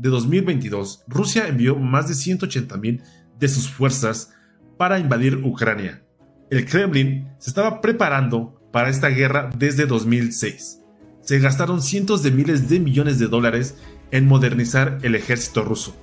de 2022, Rusia envió más de 180,000 de sus fuerzas para invadir Ucrania. El Kremlin se estaba preparando para esta guerra desde 2006. Se gastaron cientos de miles de millones de dólares en modernizar el ejército ruso,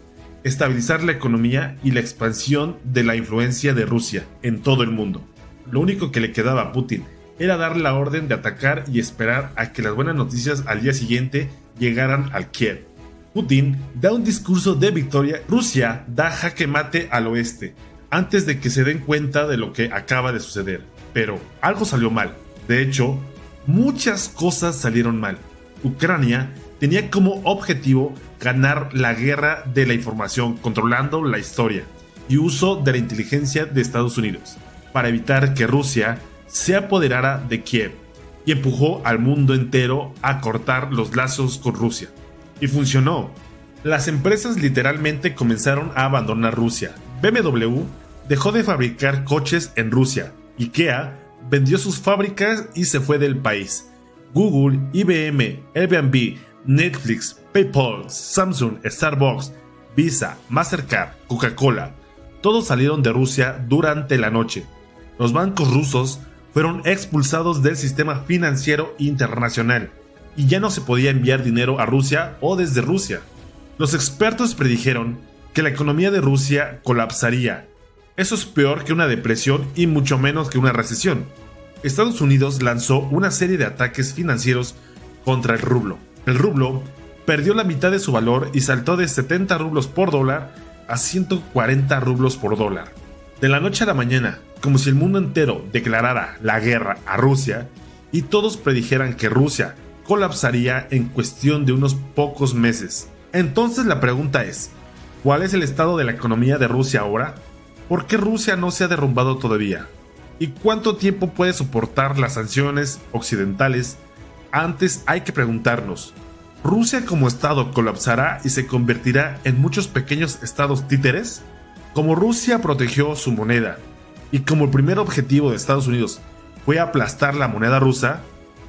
estabilizar la economía y la expansión de la influencia de Rusia en todo el mundo. Lo único que le quedaba a Putin era dar la orden de atacar y esperar a que las buenas noticias al día siguiente llegaran al Kiev. Putin da un discurso de victoria. Rusia da jaque mate al oeste antes de que se den cuenta de lo que acaba de suceder. Pero algo salió mal. De hecho, muchas cosas salieron mal. Ucrania tenía como objetivo ganar la guerra de la información, controlando la historia y uso de la inteligencia de Estados Unidos, para evitar que Rusia se apoderara de Kiev, y empujó al mundo entero a cortar los lazos con Rusia. Y funcionó. Las empresas literalmente comenzaron a abandonar Rusia. BMW dejó de fabricar coches en Rusia. IKEA vendió sus fábricas y se fue del país. Google, IBM, Airbnb, Netflix, PayPal, Samsung, Starbucks, Visa, Mastercard, Coca-Cola, todos salieron de Rusia durante la noche. Los bancos rusos fueron expulsados del sistema financiero internacional y ya no se podía enviar dinero a Rusia o desde Rusia. Los expertos predijeron que la economía de Rusia colapsaría. Eso es peor que una depresión y mucho menos que una recesión. Estados Unidos lanzó una serie de ataques financieros contra el rublo. El rublo perdió la mitad de su valor y saltó de 70 rublos por dólar a 140 rublos por dólar. De la noche a la mañana, como si el mundo entero declarara la guerra a Rusia y todos predijeran que Rusia colapsaría en cuestión de unos pocos meses. Entonces la pregunta es, ¿cuál es el estado de la economía de Rusia ahora? ¿Por qué Rusia no se ha derrumbado todavía? ¿Y cuánto tiempo puede soportar las sanciones occidentales? Antes hay que preguntarnos, ¿Rusia como estado colapsará y se convertirá en muchos pequeños estados títeres? Como Rusia protegió su moneda y como el primer objetivo de Estados Unidos fue aplastar la moneda rusa,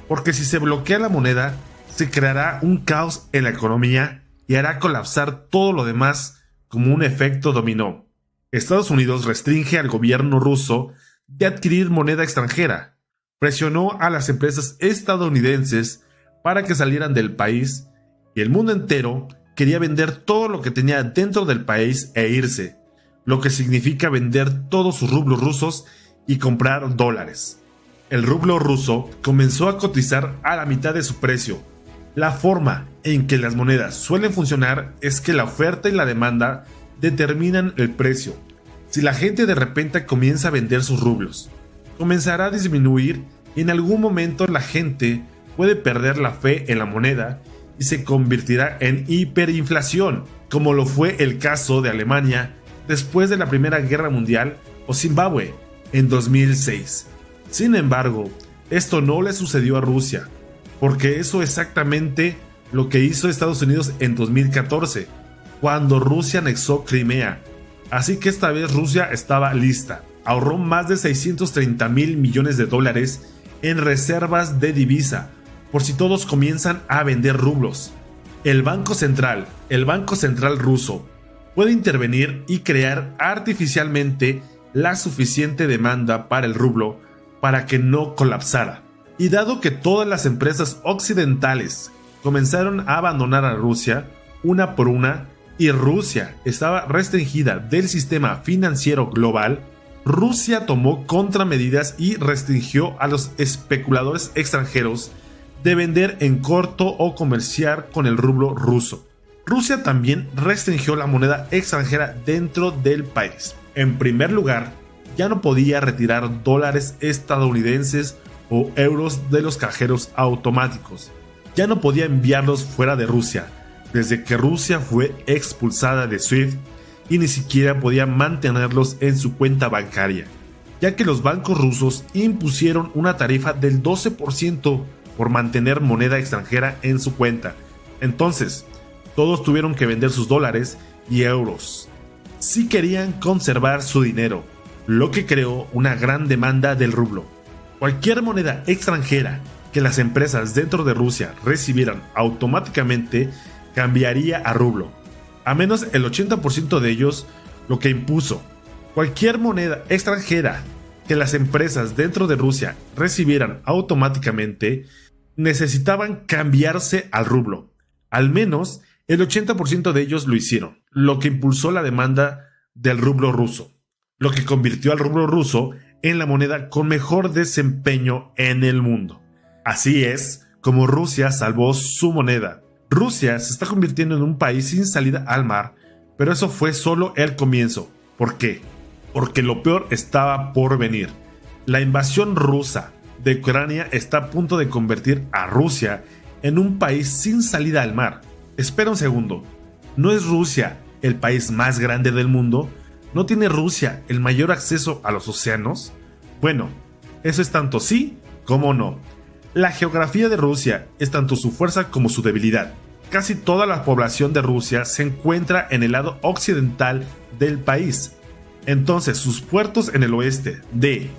porque si se bloquea la moneda, se creará un caos en la economía y hará colapsar todo lo demás como un efecto dominó. Estados Unidos restringe al gobierno ruso de adquirir moneda extranjera, presionó a las empresas estadounidenses para que salieran del país y el mundo entero quería vender todo lo que tenía dentro del país e irse, lo que significa vender todos sus rublos rusos y comprar dólares. El rublo ruso comenzó a cotizar a la mitad de su precio. La forma en que las monedas suelen funcionar es que la oferta y la demanda determinan el precio. Si la gente de repente comienza a vender sus rublos, comenzará a disminuir y en algún momento la gente puede perder la fe en la moneda y se convertirá en hiperinflación, como lo fue el caso de Alemania después de la Primera Guerra Mundial o Zimbabue en 2006. Sin embargo, esto no le sucedió a Rusia, porque eso es exactamente lo que hizo Estados Unidos en 2014, cuando Rusia anexó Crimea. Así que esta vez Rusia estaba lista. Ahorró más de 630,000 millones de dólares en reservas de divisa, por si todos comienzan a vender rublos. El Banco Central ruso, puede intervenir y crear artificialmente la suficiente demanda para el rublo para que no colapsara. Y dado que todas las empresas occidentales comenzaron a abandonar a Rusia una por una y Rusia estaba restringida del sistema financiero global, Rusia tomó contramedidas y restringió a los especuladores extranjeros de vender en corto o comerciar con el rublo ruso. Rusia también restringió la moneda extranjera dentro del país. En primer lugar, ya no podía retirar dólares estadounidenses o euros de los cajeros automáticos. Ya no podía enviarlos fuera de Rusia, desde que Rusia fue expulsada de SWIFT, y ni siquiera podía mantenerlos en su cuenta bancaria, ya que los bancos rusos impusieron una tarifa del 12% por mantener moneda extranjera en su cuenta. Entonces, todos tuvieron que vender sus dólares y euros si querían conservar su dinero, lo que creó una gran demanda del rublo. Cualquier moneda extranjera que las empresas dentro de Rusia recibieran automáticamente cambiaría a rublo. a menos el 80% de ellos, lo que impuso cualquier moneda extranjera que las empresas dentro de Rusia recibieran automáticamente, necesitaban cambiarse al rublo. Al menos el 80% de ellos lo hicieron, lo que impulsó la demanda del rublo ruso, lo que convirtió al rublo ruso en la moneda con mejor desempeño en el mundo. Así es como Rusia salvó su moneda. Rusia se está convirtiendo en un país sin salida al mar, pero eso fue solo el comienzo. ¿Por qué? Porque lo peor estaba por venir. La invasión rusa de Ucrania está a punto de convertir a Rusia en un país sin salida al mar. Espera un segundo, ¿no es Rusia el país más grande del mundo? ¿No tiene Rusia el mayor acceso a los océanos? Bueno, eso es tanto sí como no. La geografía de Rusia es tanto su fuerza como su debilidad. Casi toda la población de Rusia se encuentra en el lado occidental del país. Entonces sus puertos en el oeste de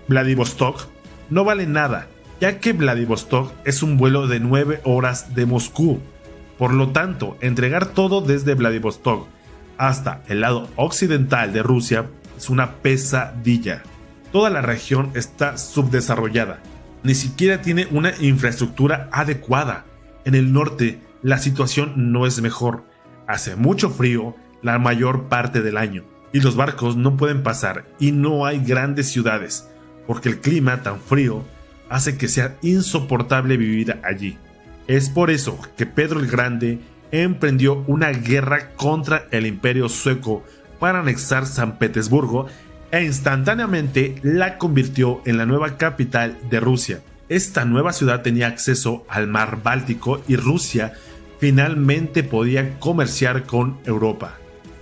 Vladivostok no valen nada, ya que Vladivostok es un vuelo de 9 horas de Moscú. Por lo tanto, entregar todo desde Vladivostok hasta el lado occidental de Rusia es una pesadilla. Toda la región está subdesarrollada. Ni siquiera tiene una infraestructura adecuada. En el norte, la situación no es mejor. Hace mucho frío la mayor parte del año y los barcos no pueden pasar y no hay grandes ciudades, porque el clima tan frío hace que sea insoportable vivir allí. Es por eso que Pedro el Grande emprendió una guerra contra el Imperio Sueco para anexar San Petersburgo e instantáneamente la convirtió en la nueva capital de Rusia. Esta nueva ciudad tenía acceso al mar Báltico y Rusia finalmente podía comerciar con Europa.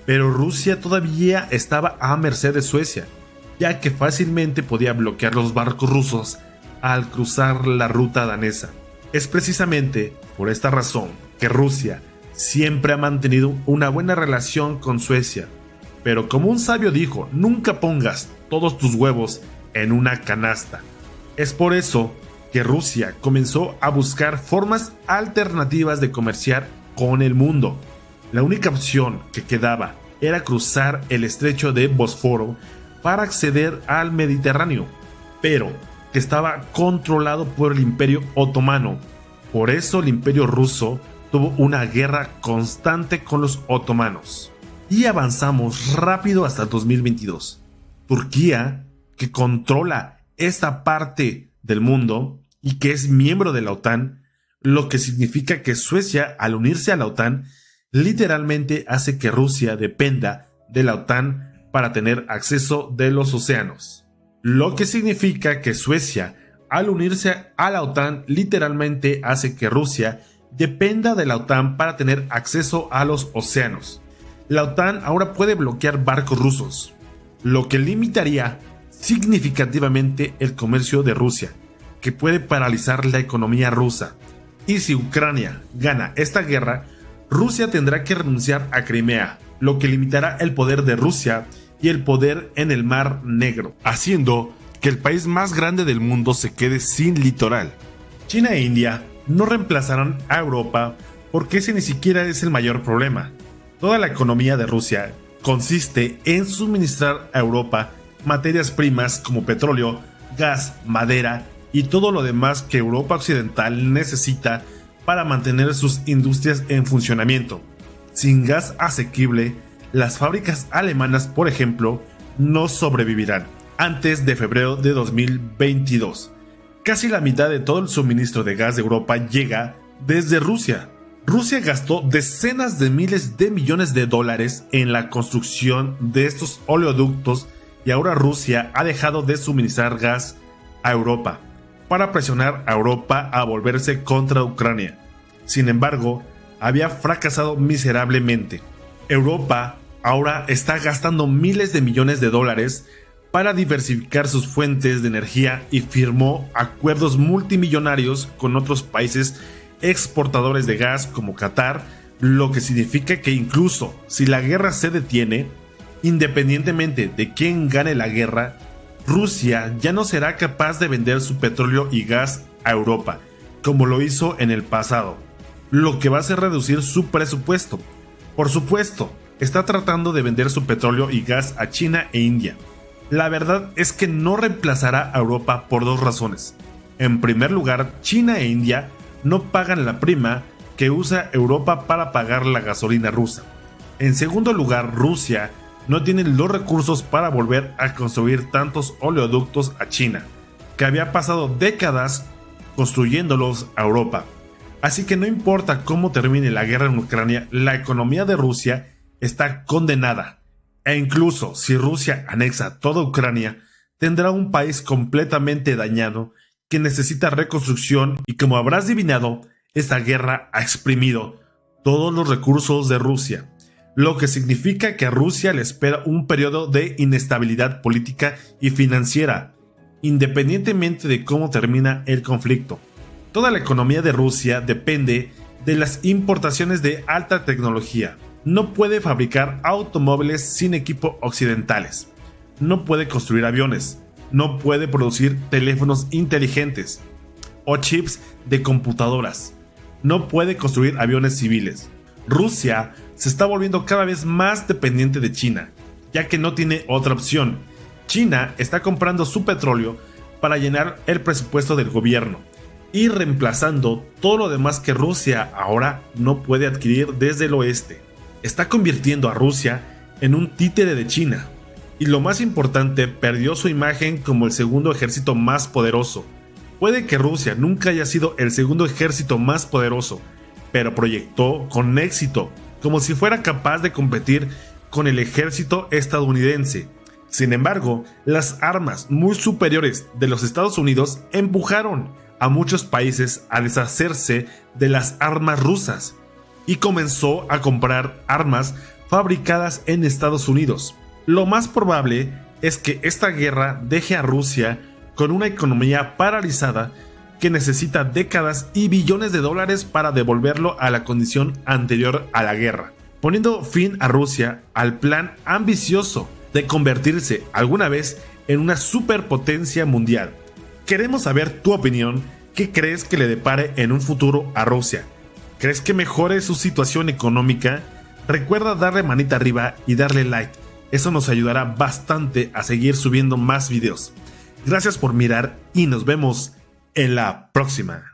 Pero Rusia todavía estaba a merced de Suecia, ya que fácilmente podía bloquear los barcos rusos al cruzar la ruta danesa. Es precisamente por esta razón que Rusia siempre ha mantenido una buena relación con Suecia. Pero como un sabio dijo, nunca pongas todos tus huevos en una canasta. Es por eso que Rusia comenzó a buscar formas alternativas de comerciar con el mundo. La única opción que quedaba era cruzar el estrecho de Bósforo para acceder al Mediterráneo, pero que estaba controlado por el Imperio Otomano. Por eso el Imperio Ruso tuvo una guerra constante con los otomanos. Y avanzamos rápido hasta el 2022. Turquía, que controla esta parte del mundo y que es miembro de la OTAN, lo que significa que Suecia, al unirse a la OTAN, literalmente hace que Rusia dependa de la OTAN para tener acceso de los océanos. Lo que significa que Suecia, al unirse a la OTAN, literalmente hace que Rusia dependa de la OTAN para tener acceso a los océanos. La OTAN ahora puede bloquear barcos rusos, lo que limitaría significativamente el comercio de Rusia, que puede paralizar la economía rusa. Y si Ucrania gana esta guerra, Rusia tendrá que renunciar a Crimea, lo que limitará el poder de Rusia y el poder en el Mar Negro, haciendo que el país más grande del mundo se quede sin litoral. China e India no reemplazarán a Europa porque ese ni siquiera es el mayor problema. Toda la economía de Rusia consiste en suministrar a Europa materias primas como petróleo, gas, madera y todo lo demás que Europa Occidental necesita para mantener sus industrias en funcionamiento. Sin gas asequible, las fábricas alemanas, por ejemplo, no sobrevivirán antes de febrero de 2022. Casi la mitad de todo el suministro de gas de Europa llega desde Rusia. Rusia gastó decenas de miles de millones de dólares en la construcción de estos oleoductos y ahora Rusia ha dejado de suministrar gas a Europa para presionar a Europa a volverse contra Ucrania. Sin embargo, había fracasado miserablemente. Europa ahora está gastando miles de millones de dólares para diversificar sus fuentes de energía y firmó acuerdos multimillonarios con otros países exportadores de gas como Qatar, lo que significa que incluso si la guerra se detiene, independientemente de quién gane la guerra, Rusia ya no será capaz de vender su petróleo y gas a Europa, como lo hizo en el pasado, lo que va a hacer reducir su presupuesto. Por supuesto, está tratando de vender su petróleo y gas a China e India. La verdad es que no reemplazará a Europa por dos razones. En primer lugar, China e India no pagan la prima que usa Europa para pagar la gasolina rusa. En segundo lugar, Rusia no tiene los recursos para volver a construir tantos oleoductos a China, que había pasado décadas construyéndolos a Europa. Así que no importa cómo termine la guerra en Ucrania, la economía de Rusia está condenada. E incluso si Rusia anexa toda Ucrania, tendrá un país completamente dañado que necesita reconstrucción, y como habrás adivinado, esta guerra ha exprimido todos los recursos de Rusia, lo que significa que a Rusia le espera un periodo de inestabilidad política y financiera, independientemente de cómo termina el conflicto. Toda la economía de Rusia depende de las importaciones de alta tecnología. No puede fabricar automóviles sin equipo occidentales. No puede construir aviones. No puede producir teléfonos inteligentes o chips de computadoras. No puede construir aviones civiles. Rusia se está volviendo cada vez más dependiente de China, ya que no tiene otra opción. China está comprando su petróleo para llenar el presupuesto del gobierno y reemplazando todo lo demás que Rusia ahora no puede adquirir desde el oeste. Está convirtiendo a Rusia en un títere de China. Y lo más importante, perdió su imagen como el segundo ejército más poderoso. Puede que Rusia nunca haya sido el segundo ejército más poderoso, pero proyectó con éxito, como si fuera capaz de competir con el ejército estadounidense. Sin embargo, las armas muy superiores de los Estados Unidos empujaron a muchos países a deshacerse de las armas rusas y comenzó a comprar armas fabricadas en Estados Unidos. Lo más probable es que esta guerra deje a Rusia con una economía paralizada que necesita décadas y billones de dólares para devolverlo a la condición anterior a la guerra, poniendo fin a Rusia al plan ambicioso de convertirse alguna vez en una superpotencia mundial. Queremos saber tu opinión. ¿Qué crees que le depare en un futuro a Rusia? ¿Crees que mejore su situación económica? Recuerda darle manita arriba y darle like. Eso nos ayudará bastante a seguir subiendo más videos. Gracias por mirar y nos vemos en la próxima.